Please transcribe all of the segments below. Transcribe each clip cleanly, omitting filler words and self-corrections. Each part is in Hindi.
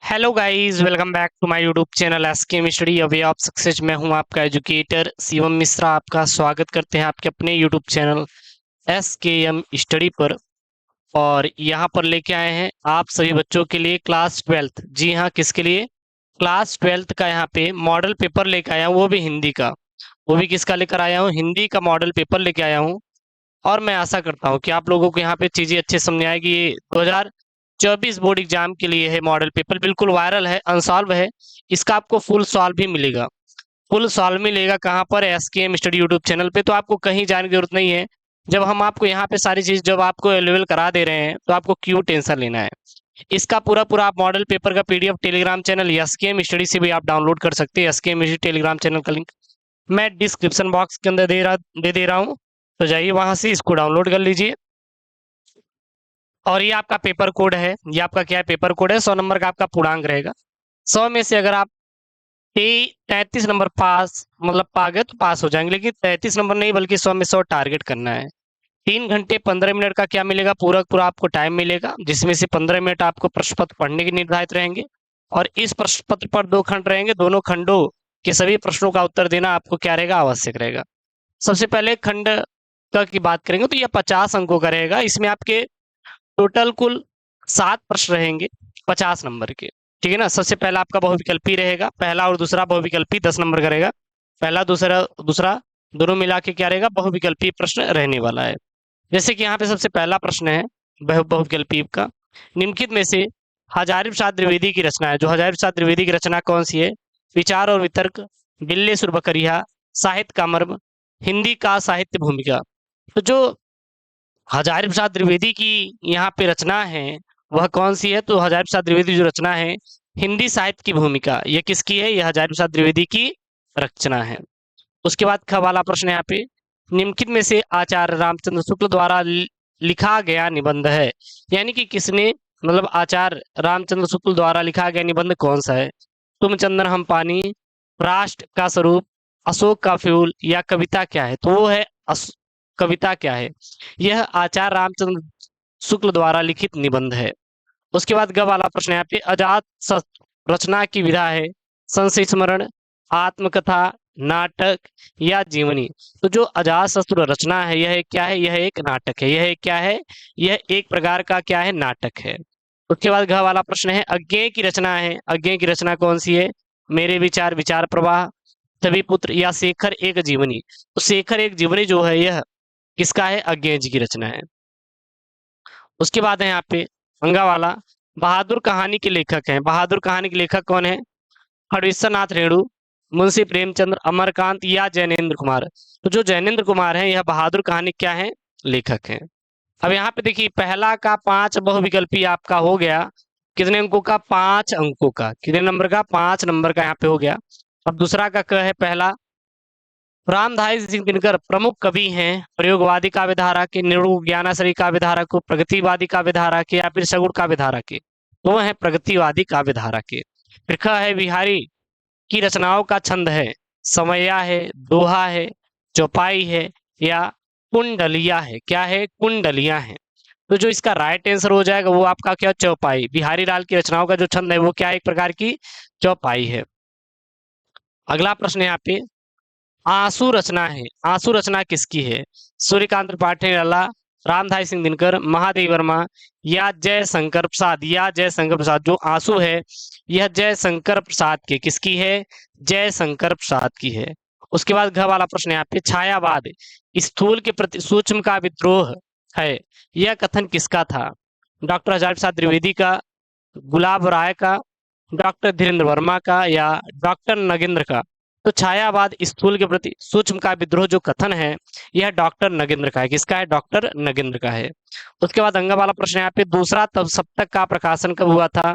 Hello guys, welcome back to my YouTube channel SKM study away of success. मैं हूं आपका एजुकेटर शिवम मिश्रा। आपका स्वागत करते हैं आपके अपने यूट्यूब चैनल एसकेएम स्टडी पर। और यहां पर लेके आए हैं आप सभी बच्चों के लिए क्लास 12th। जी हां, किसके लिए? क्लास 12th का यहाँ पे मॉडल पेपर लेके आया हूं, वो भी हिंदी का। वो भी किसका लेकर आया हूँ? हिंदी का मॉडल पेपर लेके आया हूँ। और मैं आशा करता हूँ कि आप लोगों को यहाँ पे चीजें अच्छे समझ आएगी। ये 2024 बोर्ड एग्जाम के लिए है मॉडल पेपर, बिल्कुल वायरल है, अनसॉल्व है। इसका आपको फुल सॉल्व भी मिलेगा। फुल सॉल्व मिलेगा कहाँ पर? एसकेएम स्टडी यूट्यूब चैनल पे। तो आपको कहीं जाने की जरूरत नहीं है। जब हम आपको यहाँ पे सारी चीज जब आपको अवेलेबल करा दे रहे हैं तो आपको क्यों टेंशन लेना है? इसका पूरा पूरा आप मॉडल पेपर का PDF Telegram channel SKM study से भी आप डाउनलोड कर सकते हैं। एसकेएम स्टडी टेलीग्राम चैनल का लिंक मैं डिस्क्रिप्शन बॉक्स के अंदर दे दे रहा हूँ। तो जाइए वहां से इसको डाउनलोड कर लीजिए। और ये आपका पेपर कोड है। ये आपका क्या है? पेपर कोड है। 100 नंबर का आपका पूर्णांक रहेगा। 100 में से अगर आप 33 नंबर पास मतलब पा गए तो पास हो जाएंगे, लेकिन 33 नंबर नहीं बल्कि 100 में 100 टारगेट करना है। 3 घंटे 15 मिनट का क्या मिलेगा? पूरा पूरा आपको टाइम मिलेगा, जिसमें से 15 मिनट आपको प्रश्न पत्र पढ़ने के निर्धारित रहेंगे। और इस प्रश्न पत्र पर 2 खंड रहेंगे। दोनों खंडों के सभी प्रश्नों का उत्तर देना आपको क्या रहेगा? आवश्यक रहेगा। सबसे पहले खंड का की बात करेंगे तो यह 50 अंकों का रहेगा। इसमें आपके टोटल कुल 7 प्रश्न रहेंगे 50 नंबर के। ठीक है ना? सबसे पहला आपका बहुविकल्पी रहेगा। पहला और दूसरा बहुविकल्पी 10 नंबर का रहेगा। पहला दूसरा दूसरा दोनों मिला के क्या रहेगा? बहुविकल्पी प्रश्न रहने वाला है। जैसे कि यहाँ पे सबसे पहला प्रश्न है बहुविकल्पी का। निम्नलिखित में से हजारी प्रसाद द्विवेदी की रचना है। जो हजारी प्रसाद द्विवेदी की रचना कौन सी है? विचार और वितर्क, बिल्ले सुर बकरिया, साहित्य का मर्म, हिंदी का साहित्य भूमिका। तो जो हजारी प्रसाद द्विवेदी की यहाँ पे रचना है वह कौन सी है? तो हजारी प्रसाद द्विवेदी जो रचना है हिंदी साहित्य की भूमिका, ये किसकी है? यह हजारी प्रसाद द्विवेदी की रचना है। उसके बाद ख वाला प्रश्न यहाँ पे, निम्नलिखित में से आचार्य रामचंद्र शुक्ल द्वारा लिखा गया निबंध है। यानी कि किसने मतलब आचार्य रामचंद्र शुक्ल द्वारा लिखा गया निबंध कौन सा है? तुम चंदन हम पानी, राष्ट्र का स्वरूप, अशोक का फ्यूल, या कविता क्या है? तो वो है कविता क्या है? यह आचार्य रामचंद्र शुक्ल द्वारा लिखित निबंध है। उसके बाद ग वाला प्रश्न यहाँ पे, अजात रचना की विधा है संशय स्मरण, आत्मकथा, नाटक, या जीवनी। तो जो अजात शत्रु रचना है यह क्या है? यह एक नाटक है। यह क्या है? यह एक प्रकार का क्या है? नाटक है। उसके बाद घ वाला प्रश्न है, अज्ञेय की रचना है। अज्ञेय की रचना कौन सी है? मेरे विचार, विचार प्रवाह, सभी पुत्र, या शेखर एक जीवनी। तो शेखर एक जीवनी जो है यह किसका है? अज्ञेय जी की रचना है। उसके बाद है यहाँ पे अंगा वाला, बहादुर कहानी के लेखक हैं। बहादुर कहानी के लेखक कौन है? खड़गेश्वर नाथ रेणु, मुंशी प्रेमचंद्र, अमरकांत, या जैनेन्द्र कुमार। तो जो जैनेन्द्र कुमार है यह बहादुर कहानी क्या है? लेखक है। अब यहाँ पे देखिए पहला का 5 बहुविकल्पी आपका हो गया। कितने अंकों का? 5 अंकों का। कितने नंबर का? 5 नंबर का यहाँ पे हो गया। अब दूसरा का क है पहला, रामधारी सिंह दिनकर प्रमुख कवि हैं प्रयोगवादी काव्यधारा के, निर्गुण ज्ञानाश्रयी काव्यधारा को, प्रगतिवादी काव्यधारा के, या फिर सगुण काव्यधारा के? वो है प्रगतिवादी काव्यधारा के। फिर ख है, बिहारी की रचनाओं का छंद है समया है, दोहा है, चौपाई है, या कुंडलिया है? क्या है? कुंडलिया है। तो जो इसका राइट आंसर हो जाएगा वो आपका क्या? चौपाई। बिहारी लाल की रचनाओं का जो छंद है वो क्या है? एक प्रकार की चौपाई है। अगला प्रश्न यहाँ पे, आंसू रचना है। आंसू रचना किसकी है? सूर्यकांत त्रिपाठी निराला, रामधारी सिंह दिनकर, महादेव वर्मा, या जयशंकर प्रसाद? या जयशंकर प्रसाद। जो आंसू है यह जयशंकर प्रसाद की किसकी है? जयशंकर प्रसाद की है। उसके बाद घ वाला प्रश्न यहाँ पे, छायावाद स्थूल के प्रति सूक्ष्म का विद्रोह है, यह कथन किसका था? डॉक्टर हजारी प्रसाद द्विवेदी का, गुलाब राय का, डॉक्टर धीरेन्द्र वर्मा का, या डॉक्टर नगेंद्र का? तो छायावाद स्थूल के प्रति सूक्ष्म का विद्रोह जो कथन है यह डॉक्टर नगेंद्र का है। किसका है? डॉक्टर नगेंद्र का है। उसके बाद अंगा वाला प्रश्न यहाँ पे, दूसरा तब सप्तक का प्रकाशन कब हुआ था?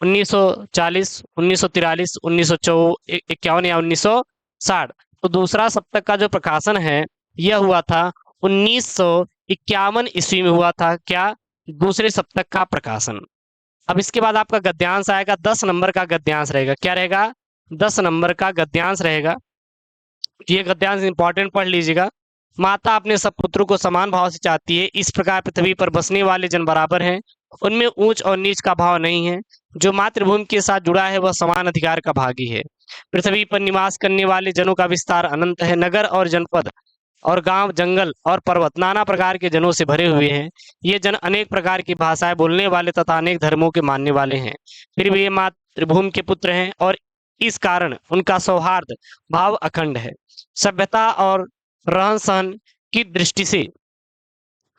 1940, 1943, 1951, या 1960? तो दूसरा सप्तक का जो प्रकाशन है यह हुआ था 1951 ईस्वी में हुआ था। क्या? दूसरे सप्तक का प्रकाशन। अब इसके बाद आपका गद्यांश आएगा। 10 नंबर का गद्यांश रहेगा। क्या रहेगा? 10 नंबर का गद्यांश रहेगा। ये गद्यांश इंपॉर्टेंट पढ़ लीजिएगा। माता अपने सब पुत्रों को समान भाव से चाहती है, इस प्रकार पृथ्वी पर बसने वाले जन बराबर हैं, उनमें ऊंच और नीच का भाव नहीं है। जो मातृभूमि के साथ जुड़ा है वह समान अधिकार का भागी है। पृथ्वी पर निवास करने वाले जनों का विस्तार अनंत है। नगर और जनपद और गांव, जंगल और पर्वत नाना प्रकार के जनों से भरे हुए हैं। ये जन अनेक प्रकार की भाषाएं बोलने वाले तथा अनेक धर्मों के मानने वाले हैं। फिर भी ये मातृभूमि के पुत्र हैं और इस कारण उनका सौहार्द भाव अखंड है। सभ्यता और रहन सहन की दृष्टि से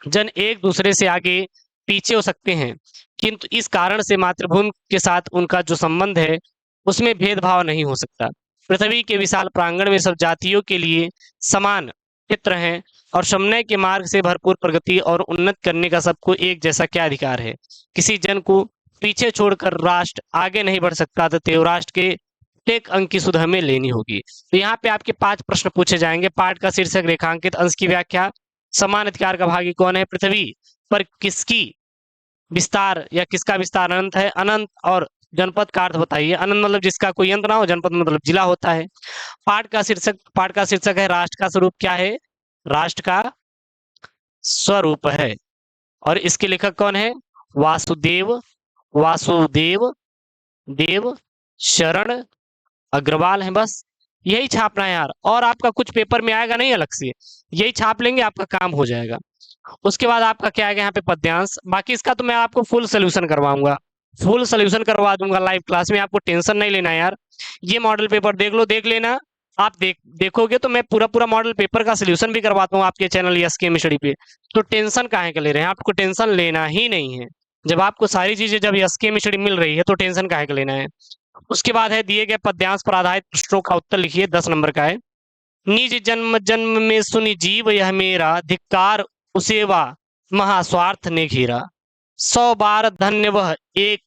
जन एक दूसरे से आगे पीछे हो सकते हैं, किंतु इस कारण से मातृभूमि के साथ उनका जो संबंध है उसमें भेदभाव नहीं हो सकता। पृथ्वी के विशाल प्रांगण में सब जातियों के लिए समान क्षेत्र हैं और समन्वय के मार्ग से भरपूर प्रगति और उन्नत करने का सबको एक जैसा क्या अधिकार है। किसी जन को पीछे छोड़कर राष्ट्र आगे नहीं बढ़ सकता, तो राष्ट्र के प्रत्येक अंक की सुध हमें लेनी होगी। तो यहाँ पे आपके 5 प्रश्न पूछे जाएंगे। पाठ का शीर्षक, रेखांकित अंश की व्याख्या, समान अधिकार का भागी कौन है, पृथ्वी पर किसकी विस्तार या किसका विस्तार अनंत है, अनंत, और जनपद का अर्थ बताइए। अनंत मतलब जिसका कोई अंत ना हो, जनपद मतलब जिला होता है। पाठ का शीर्षक है राष्ट्र का स्वरूप क्या है, राष्ट्र का स्वरूप है। और इसके लेखक कौन है, वासुदेव वासुदेव देव शरण अग्रवाल है। बस यही छापना है यार, और आपका कुछ पेपर में आएगा नहीं अलग से, यही छाप लेंगे, आपका काम हो जाएगा। उसके बाद आपका क्या आएगा यहाँ पे पद्यांश। बाकी इसका तो मैं आपको फुल सोल्यूशन करवाऊंगा, फुल सोल्यूशन करवा दूंगा लाइव क्लास में, आपको टेंशन नहीं लेना यार। ये मॉडल पेपर देख लो, देख लेना। आप देखोगे तो मैं पूरा पूरा मॉडल पेपर का सोल्यूशन भी करवाता हूँ आपके चैनल यस के स्टडी पे। तो टेंशन काहे के ले रहे हैं, आपको टेंशन लेना ही नहीं है। जब आपको सारी चीजें जब यस के स्टडी मिल रही है तो टेंशन काहे के लेना है। उसके बाद है दिए गए पद्यांश पर आधारित प्रश्नों का उत्तर लिखिए, 10 नंबर का है। निज जन्म जन्म में सुनि जीव यह मेरा, धिक्कार उसेवा महास्वार्थ ने घेरा। 100 बार धन्य वह एक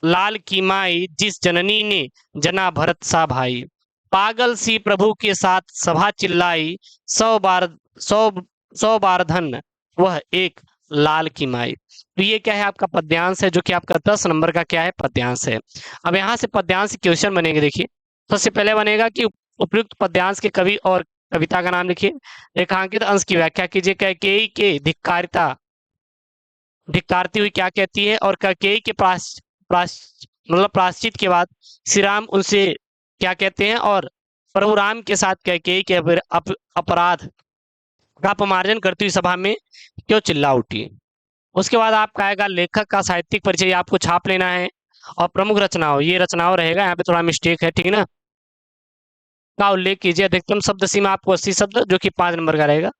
लाल की माई, जिस जननी ने जना भरत सा भाई। पागल सी प्रभु के साथ सभा चिल्लाई, 100 बार धन्य वह एक लाल की माई। तो ये क्या है, आपका पद्यांश है, जो कि आपका 10 नंबर का क्या है, पद्यांश है। अब यहाँ से पद्यांश क्वेश्चन बनेंगे। देखिए सबसे पहले बनेगा कि उपयुक्त पद्यांश के कवि और कविता का नाम लिखिए। रेखांकित अंश की व्याख्या कीजिए। कैकेयी के धिक्कारती हुई क्या कहती है, और कैकेयी के मतलब प्राश्चित के बाद श्री राम उनसे क्या कहते हैं, और प्रभु राम के साथ कैकेयी के अपराध का अपमार्जन करती हुई सभा में क्यों चिल्ला उठी। उसके बाद आपका आएगा लेखक का साहित्यिक परिचय, आपको छाप लेना है। और प्रमुख रचनाओं, ये रचनाओं रहेगा, यहाँ पे थोड़ा मिस्टेक है, ठीक है ना, का उल्लेख कीजिए। अधिकतम शब्द सीमा आपको 80 शब्द, जो कि 5 नंबर का रहेगा।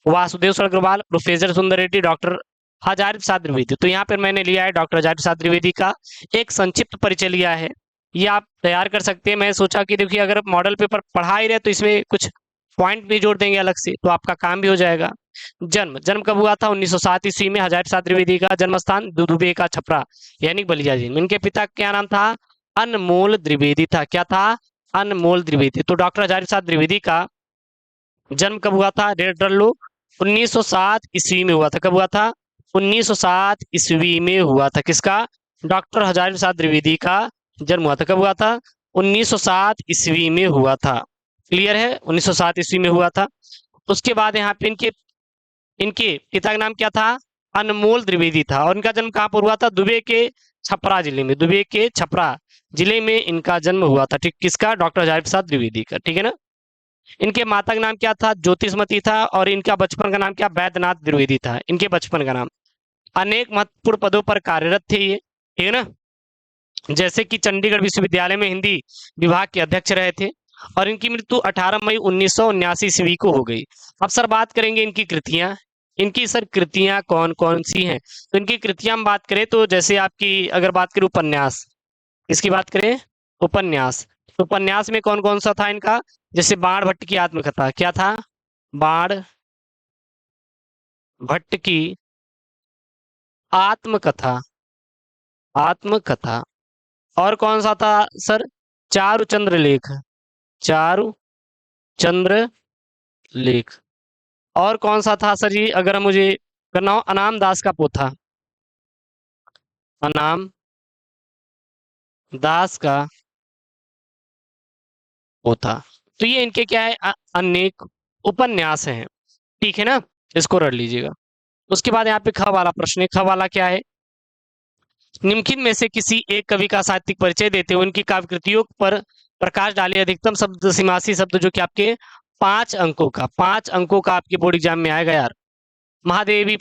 वासुदेव अग्रवाल, प्रोफेसर सुंदर रेड्डी, डॉक्टर हजारी प्रसाद द्विवेदी। तो यहाँ पर मैंने लिया है डॉक्टर हजारी प्रसाद द्विवेदी का एक संक्षिप्त परिचय लिया है, ये आप तैयार कर सकते हैं। मैं सोचा कि देखिए अगर मॉडल पेपर पढ़ा ही रहे तो इसमें कुछ पॉइंट भी जोड़ देंगे अलग से, तो आपका काम भी हो जाएगा। जन्म कब हुआ था, 1907 ईस्वी में। हजारी प्रसाद द्विवेदी का जन्म स्थान दुदुबे का छपरा यानी बलिया जिले में। इनके पिता का क्या नाम था, अनमोल द्विवेदी था। क्या था, अनमोल द्विवेदी। तो डॉक्टर हजारी प्रसाद द्विवेदी का जन्म कब हुआ था, डेट कर लो, 1907 ईस्वी में हुआ था। कब हुआ था, 1907 ईस्वी में हुआ था। किसका, डॉक्टर हजारी प्रसाद द्विवेदी का जन्म हुआ था। कब हुआ था, 1907 ईस्वी में हुआ था। क्लियर है, 1907 ईस्वी में हुआ था। उसके बाद यहाँ पे इनके पिता का नाम क्या था, अनमोल द्विवेदी था। और इनका जन्म कहाँ पर हुआ था, दुबे के छपरा जिले में। दुबे के छपरा जिले में इनका जन्म हुआ था। ठीक, किसका, डॉक्टर हजारी प्रसाद द्विवेदी का, ठीक है ना। इनके माता का नाम क्या था, ज्योतिषमती था। और इनका बचपन का नाम क्या, वैद्यनाथ द्विवेदी था, इनके बचपन का नाम। अनेक महत्वपूर्ण पदों पर कार्यरत थे ये, ठीक है ना, जैसे कि चंडीगढ़ विश्वविद्यालय में हिंदी विभाग के अध्यक्ष रहे थे। और इनकी मृत्यु 18 मई 1979 ईस्वी को हो गई। अब सर बात करेंगे इनकी कृतियां, इनकी सर कृतियां कौन कौन सी हैं। तो इनकी कृतियां हम बात करें तो जैसे आपकी अगर बात करें उपन्यास, इसकी बात करें उपन्यास, तो उपन्यास में कौन कौन सा था इनका, जैसे बाण भट्ट की आत्मकथा। क्या था, बाण भट्ट की आत्मकथा, आत्मकथा। और कौन सा था सर, चारुचंद्र लेख, चारुचंद्र लेख। और कौन सा था सर जी, अगर मुझे करना हो, अनाम दास का पोथा, अनाम दास का पोथा। तो ये इनके क्या है, अनेक उपन्यास हैं, ठीक है ना, इसको रट लीजिएगा। उसके बाद यहाँ पे ख वाला प्रश्न है। ख वाला क्या है, निम्नलिखित में से किसी एक कवि का साहित्यिक परिचय देते हुए उनकी काव्य कृतियों पर प्रकाश डालिए। अधिकतम शब्द सीमासी शब्द जो कि आपके 5 अंकों का आपके बोर्ड एग्जाम में आएगा यार। महादेवी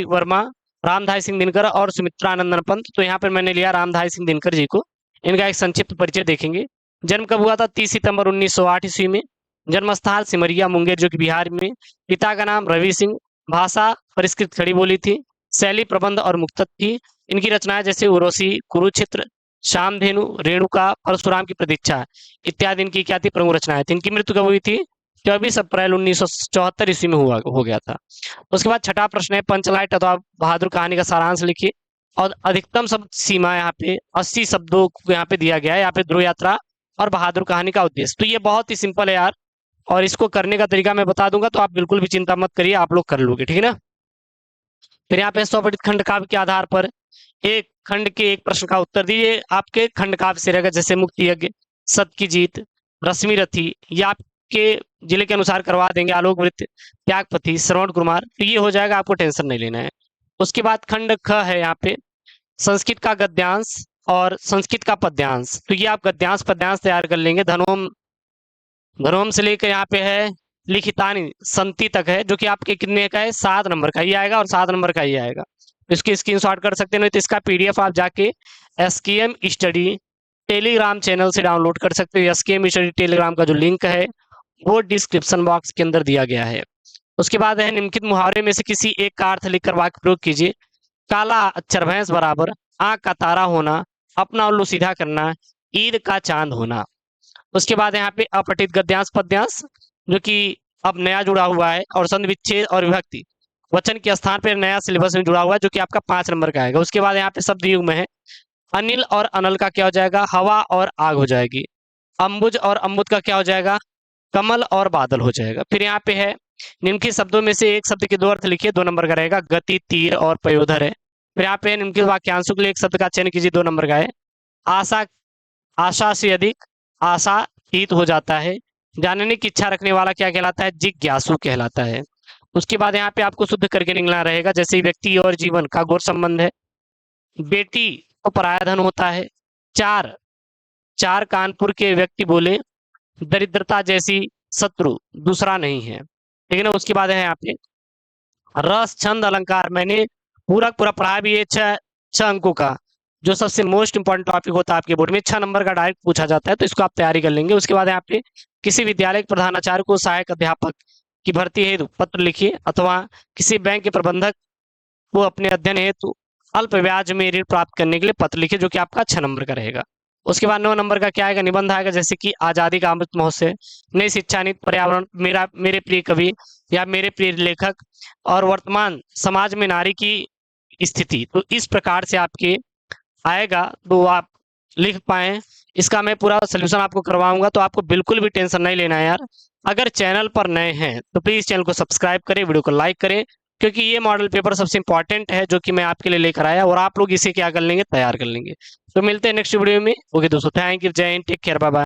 वर्मा, रामधारी सिंह दिनकर और सुमित्रा नंदन पंत। तो यहाँ पर मैंने लिया रामधारी सिंह दिनकर जी को। इनका एक संक्षिप्त परिचय देखेंगे। जन्म कब हुआ था? 30 सितंबर 1908 ईस्वी में। जन्मस्थान सिमरिया मुंगेर जो कि बिहार में। पिता का नाम रवि सिंह। भाषा परिष्कृत खड़ी बोली थी। शैली प्रबंध और मुक्तक थी। इनकी रचनाएं जैसे उर्वशी, कुरुक्षेत्र, श्यामधेनु, रेणुका, परशुराम की प्रतीक्षा इत्यादि इनकी क्या थी? प्रमुख रचनाएं थी। इनकी मृत्यु कब हुई थी? 24 अप्रैल 1974 ईस्वी में हो गया था। उसके बाद छठा प्रश्न है, पंचलाइट अथवा बहादुर कहानी का सारांश लिखिए। और अधिकतम शब्द सीमा यहाँ पे 80 शब्दों को यहाँ पे दिया गया है। यहाँ पे ध्रुव यात्रा और बहादुर कहानी का उद्देश्य। तो ये बहुत ही सिंपल है यार, और इसको करने का तरीका मैं बता दूंगा, तो आप बिल्कुल भी चिंता मत करिए, आप लोग कर लोगे, ठीक है ना। फिर यहाँ पे स्वपठित खंड काव्य के आधार पर एक खंड के एक प्रश्न का उत्तर दीजिए। आपके खंड काव्य से रहेगा, जैसे मुक्ति यज्ञ, सत की जीत, रश्मि रथी, या आपके जिले के अनुसार करवा देंगे, आलोक वृत्त, त्यागपति, श्रवण कुमार। तो ये हो जाएगा, आपको टेंशन नहीं लेना है। उसके बाद खंड ख है यहाँ पे संस्कृत का गद्यांश और संस्कृत का पद्यांश। तो ये आप गद्यांश पद्यांश तैयार कर लेंगे। धनोम धनोम से लेकर यहाँ पे है लिखितानी संति तक है, जो कि आपके कितने का है? 7 नंबर का ही आएगा और 7 नंबर का ही आएगा। इसकी स्क्रीनशॉट कर सकते हैं, तो इसका पीडीएफ आप जाके एसकेएम स्टडी टेलीग्राम चैनल से डाउनलोड कर सकते हो। एसकेएम स्टडी टेलीग्राम का जो लिंक है वो डिस्क्रिप्शन बॉक्स के अंदर दिया गया है। उसके बाद है निम्नलिखित मुहावरे में से किसी एक का अर्थ लिखकर वाक्य प्रयोग कीजिए। काला अक्षर भैंस बराबर, आंख का तारा होना, अपना उल्लू सीधा करना, ईद का चांद होना। उसके बाद यहाँ पे अपठित गद्यांश पद्यांश जो कि अब नया जुड़ा हुआ है, और संधि विच्छेद और विभक्ति वचन के स्थान पर नया सिलेबस में जुड़ा हुआ है, जो कि आपका 5 नंबर का आएगा। उसके बाद यहाँ पे शब्द युग में है अनिल और अनल का क्या हो जाएगा? हवा और आग हो जाएगी। अंबुज और अम्बुज का क्या हो जाएगा? कमल और बादल हो जाएगा। फिर यहाँ पे है निम्नलिखित शब्दों में से एक शब्द के 2 अर्थ लिखिए, 2 नंबर का रहेगा। गति, तीर और पयोधर है। फिर यहाँ पे निम्नलिखित वाक्यांशों के लिए एक शब्द का चयन कीजिए, 2 नंबर का है। आशा, आशा से अधिक आशा हित हो जाता है। जानने की इच्छा रखने वाला क्या कहलाता है? जिज्ञासु कहलाता है। उसके बाद यहाँ पे आपको शुद्ध करके निकलना रहेगा, जैसे व्यक्ति और जीवन का घोर संबंध है। बेटी को पराया धन होता है। चार चार कानपुर के व्यक्ति बोले, दरिद्रता जैसी शत्रु दूसरा नहीं है, ठीक है ना। उसके बाद है यहाँ पे रस, छंद, अलंकार। मैंने पूरा पूरा पढ़ा भी है 6 अंकों का, जो सबसे मोस्ट इंपॉर्टेंट टॉपिक होता है आपके बोर्ड में। 6 नंबर का डायरेक्ट पूछा जाता है, तो इसको आप तैयारी कर लेंगे। उसके बाद यहाँ पे किसी विद्यालय के प्रधानाचार्य को सहायक अध्यापक की भर्ती हेतु पत्र लिखिए, अथवा किसी बैंक के प्रबंधक को अपने अध्ययन हेतु अल्प ब्याज में ऋण प्राप्त करने के लिए पत्र लिखिए, जो कि आपका 6 नंबर का रहेगा। उसके बाद 9 नंबर का क्या आएगा? निबंध आएगा, जैसे कि आजादी का अमृत महोत्सव, नई शिक्षा नीति, पर्यावरण, मेरे प्रिय कवि या मेरे प्रिय लेखक, और वर्तमान समाज में नारी की स्थिति। तो इस प्रकार से आपके आएगा, तो आप लिख पाए। इसका मैं पूरा सोल्यूशन आपको करवाऊंगा, तो आपको बिल्कुल भी टेंशन नहीं लेना है यार। अगर चैनल पर नए हैं तो प्लीज चैनल को सब्सक्राइब करें, वीडियो को लाइक करें, क्योंकि ये मॉडल पेपर सबसे इंपॉर्टेंट है जो कि मैं आपके लिए लेकर आया, और आप लोग इसे क्या कर लेंगे? तैयार कर लेंगे। तो मिलते हैं नेक्स्ट वीडियो में। ओके दोस्तों, थैंक यू, जय हिंद, टेक केयर, बाय बाय।